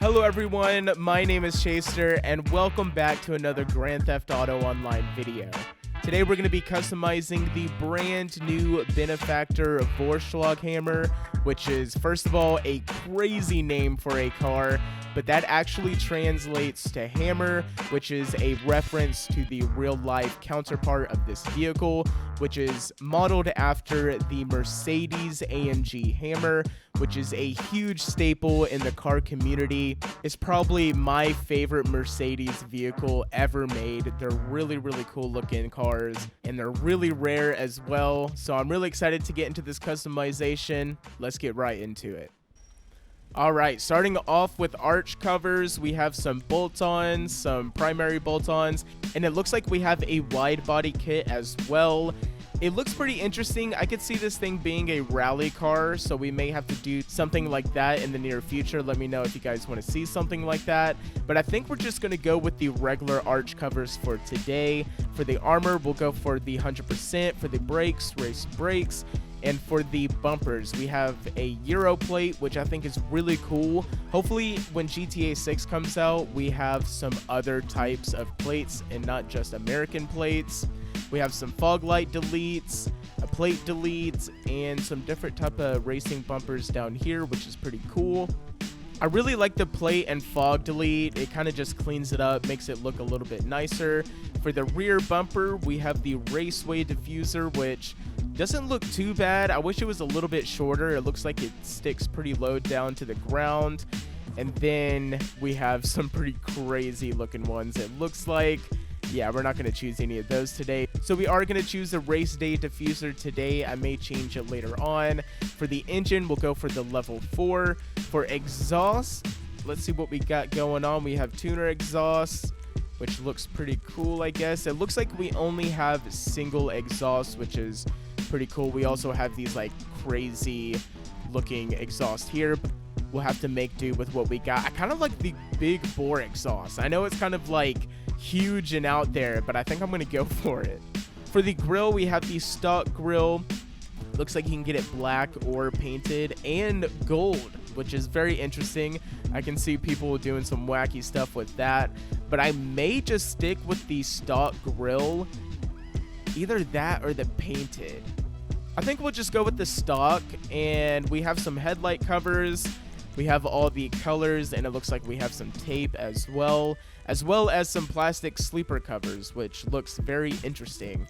Hello everyone, my name is Chaseter, and welcome back to another Grand Theft Auto Online video. Today we're going to be customizing the brand new Benefactor Vorschlaghammer, which is, first of all, a crazy name for a car, but that actually translates to hammer, which is a reference to the real-life counterpart of this vehicle, which is modeled after the Mercedes-AMG Hammer, which is a huge staple in the car community. It's probably my favorite Mercedes vehicle ever made. They're really, really cool looking cars, and they're really rare as well. So I'm really excited to get into this customization. Let's get right into it. Alright, starting off with arch covers, we have some bolt-ons, some primary bolt-ons, and it looks like we have a wide body kit as well. It looks pretty interesting. I could see this thing being a rally car, so we may have to do something like that in the near future. Let me know if you guys want to see something like that. But I think we're just going to go with the regular arch covers for today. For the armor, we'll go for the 100%. For the brakes, race brakes. And for the bumpers, we have a Euro plate, which I think is really cool. Hopefully, when GTA 6 comes out, we have some other types of plates and not just American plates. We have some fog light deletes, a plate deletes, and some different type of racing bumpers down here, which is pretty cool. I really like the plate and fog delete. It kind of just cleans it up, makes it look a little bit nicer. For the rear bumper, we have the Raceway diffuser, which doesn't look too bad. I wish it was a little bit shorter. It looks like it sticks pretty low down to the ground. And then we have some pretty crazy looking ones. It looks like, yeah, we're not going to choose any of those today. So we are going to choose the Race Day diffuser today. I may change it later on. For the engine, we'll go for the level 4. For exhaust, let's see what we got going on. We have tuner exhaust, which looks pretty cool, I guess. It looks like we only have single exhaust, which is pretty cool. We also have these like crazy looking exhaust here. We'll have to make do with what we got. I kind of like the big bore exhaust. I know it's kind of like huge and out there, but I think I'm gonna go for it. For the grill, we have the stock grill. Looks like you can get it black or painted and gold, which is very interesting. I can see people doing some wacky stuff with that, but I may just stick with the stock grill, either that or the painted. I think we'll just go with the stock, and we have some headlight covers. We have all the colors, and it looks like we have some tape as well as some plastic sleeper covers, which looks very interesting.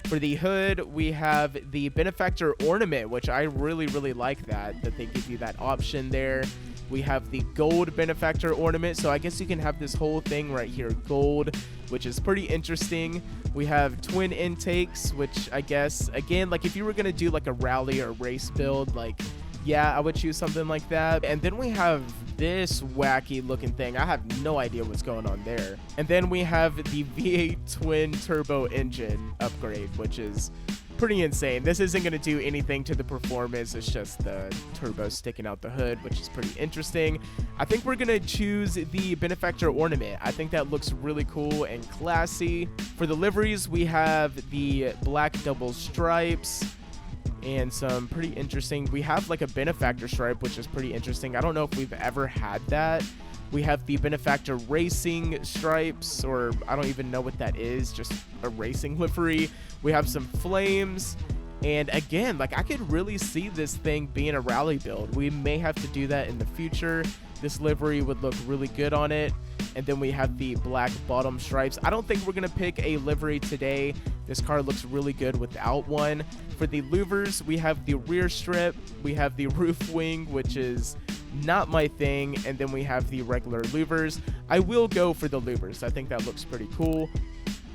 For the hood, we have the Benefactor ornament, which I really like that they give you that option there. We have the gold Benefactor ornament, so I guess you can have this whole thing right here gold, which is pretty interesting. We have twin intakes, which I guess, again, like if you were going to do like a rally or race build, like, yeah, I would choose something like that. And then we have this wacky looking thing. I have no idea what's going on there. And then we have the V8 twin turbo engine upgrade, which is pretty insane. This isn't going to do anything to the performance. It's just the turbo sticking out the hood, which is pretty interesting. I think we're going to choose the Benefactor ornament. I think that looks really cool and classy. For the liveries, we have the black double stripes and some pretty interesting. We have like a Benefactor stripe, which is pretty interesting. I don't know if we've ever had that. We have the Benefactor racing stripes, or I don't even know what that is, just a racing livery. We have some flames, and again, like I could really see this thing being a rally build. We may have to do that in the future. This livery would look really good on it. And then we have the black bottom stripes. I don't think we're gonna pick a livery today. This car looks really good without one. For the louvers, we have the rear strip, we have the roof wing, which is not my thing, and then we have the regular louvers. I will go for the louvers. I think that looks pretty cool.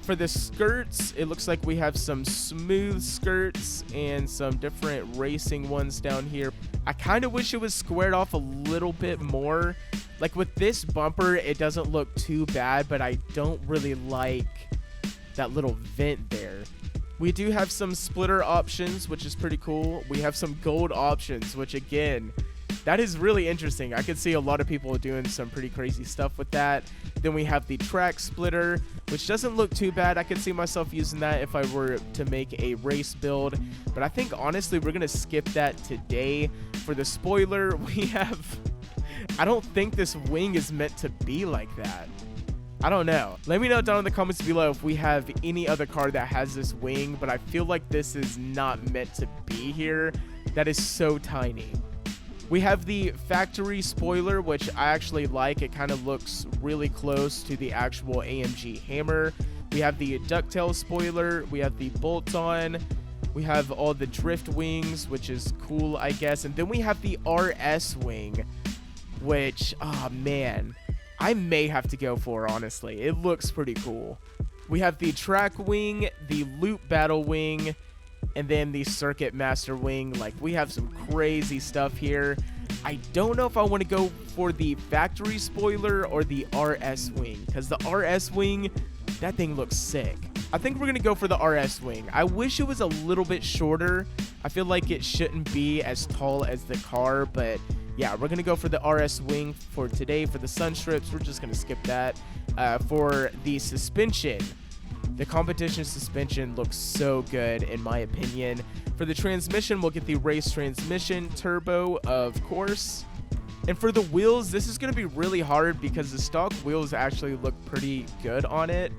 For the skirts, it looks like we have some smooth skirts and some different racing ones down here. I kind of wish it was squared off a little bit more. Like with this bumper, it doesn't look too bad, but I don't really like that little vent there. We do have some splitter options, which is pretty cool. We have some gold options, which again, that is really interesting. I could see a lot of people doing some pretty crazy stuff with that. Then we have the track splitter, which doesn't look too bad. I could see myself using that if I were to make a race build. But I think honestly we're going to skip that today. For the spoiler, we have I don't think this wing is meant to be like that. I don't know. Let me know down in the comments below if we have any other car that has this wing, but I feel like this is not meant to be here. That is so tiny. We have the factory spoiler, which I actually like. It kind of looks really close to the actual AMG Hammer. We have the ducktail spoiler. We have the bolt-on. We have all the drift wings, which is cool, I guess. And then we have the RS wing, which, oh man, I may have to go for, honestly. It looks pretty cool. We have the track wing, the loop battle wing, and then the circuit master wing. Like, we have some crazy stuff here. I don't know if I want to go for the factory spoiler or the RS wing, because the RS wing, that thing looks sick. I think we're going to go for the RS wing. I wish it was a little bit shorter. I feel like it shouldn't be as tall as the car, but yeah, we're going to go for the RS wing for today. For the sun strips, we're just going to skip that. For the suspension, the competition suspension looks so good in my opinion. For the transmission, we'll get the race transmission turbo, of course. And for the wheels, this is going to be really hard because the stock wheels actually look pretty good on it.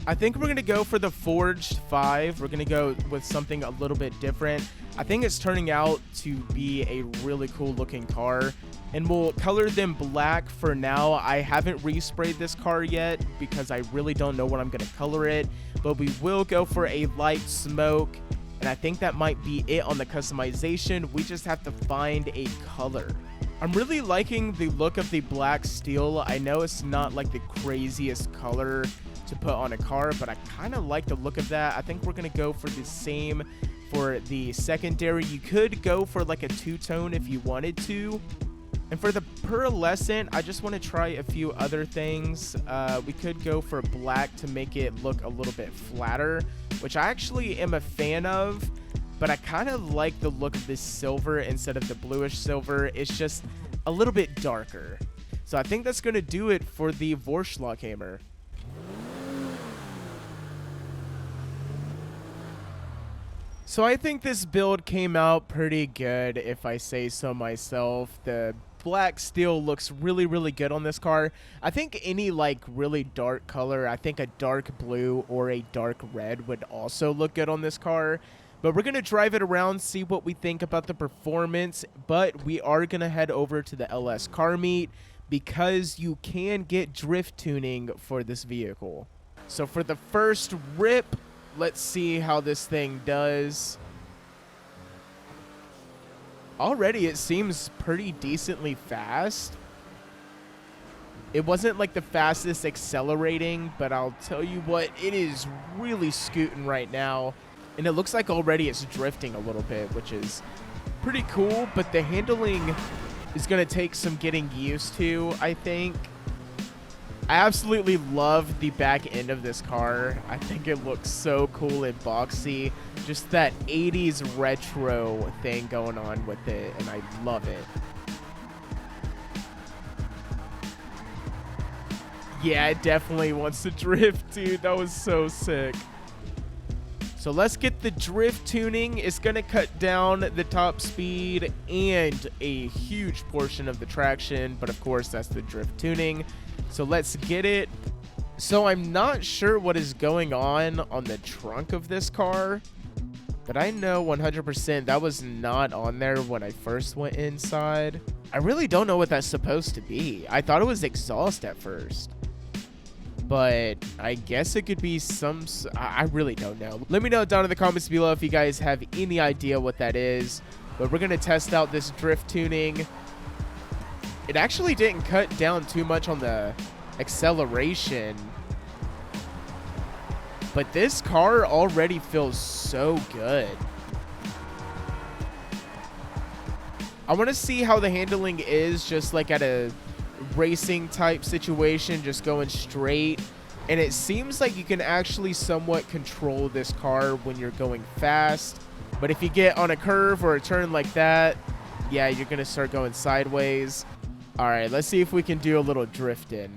I think we're going to go for the Forged 5. We're going to go with something a little bit different. I think it's turning out to be a really cool looking car. And we'll color them black for now. I haven't resprayed this car yet because I really don't know what I'm going to color it. But we will go for a light smoke. And I think that might be it on the customization. We just have to find a color. I'm really liking the look of the black steel. I know it's not like the craziest color to put on a car, but I kind of like the look of that. I think we're going to go for the same for the secondary. You could go for like a two-tone if you wanted to. And for the pearlescent, I just want to try a few other things. We could go for black to make it look a little bit flatter, which I actually am a fan of, but I kind of like the look of this silver instead of the bluish silver. It's just a little bit darker. So I think that's going to do it for the Vorschlaghammer. So I think this build came out pretty good, if I say so myself. The black steel looks really, really good on this car. I think any like really dark color, I think a dark blue or a dark red would also look good on this car. But we're going to drive it around, see what we think about the performance. But we are going to head over to the LS car meet because you can get drift tuning for this vehicle. So for the first rip, let's see how this thing does. Already it seems pretty decently fast. It wasn't like the fastest accelerating, but I'll tell you what, it is really scooting right now. And it looks like already it's drifting a little bit, which is pretty cool. But the handling is going to take some getting used to, I think. I absolutely love the back end of this car. I think it looks so cool and boxy. Just that 80s retro thing going on with it, and I love it. Yeah, it definitely wants to drift, dude. That was so sick. So let's get the drift tuning. It's going to cut down the top speed and a huge portion of the traction, but of course that's the drift tuning. So let's get it. So I'm not sure what is going on the trunk of this car, but I know 100% that was not on there when I first went inside. I really don't know what that's supposed to be. I thought it was exhaust at first, but I guess it could be some... I really don't know. Let me know down in the comments below if you guys have any idea what that is. But we're going to test out this drift tuning. It actually didn't cut down too much on the acceleration. But this car already feels so good. I want to see how the handling is just like at a racing type situation, just going straight. And it seems like you can actually somewhat control this car when you're going fast. But if you get on a curve or a turn like that, yeah, you're going to start going sideways. All right, let's see if we can do a little drift in.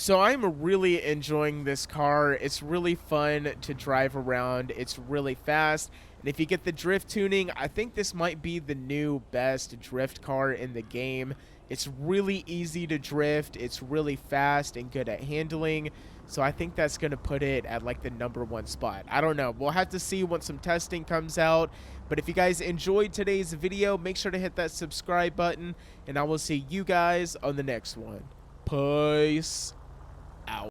So I'm really enjoying this car. It's really fun to drive around. It's really fast. And if you get the drift tuning, I think this might be the new best drift car in the game. It's really easy to drift. It's really fast and good at handling. So I think that's going to put it at like the #1 spot. I don't know. We'll have to see once some testing comes out. But if you guys enjoyed today's video, make sure to hit that subscribe button. And I will see you guys on the next one. Peace.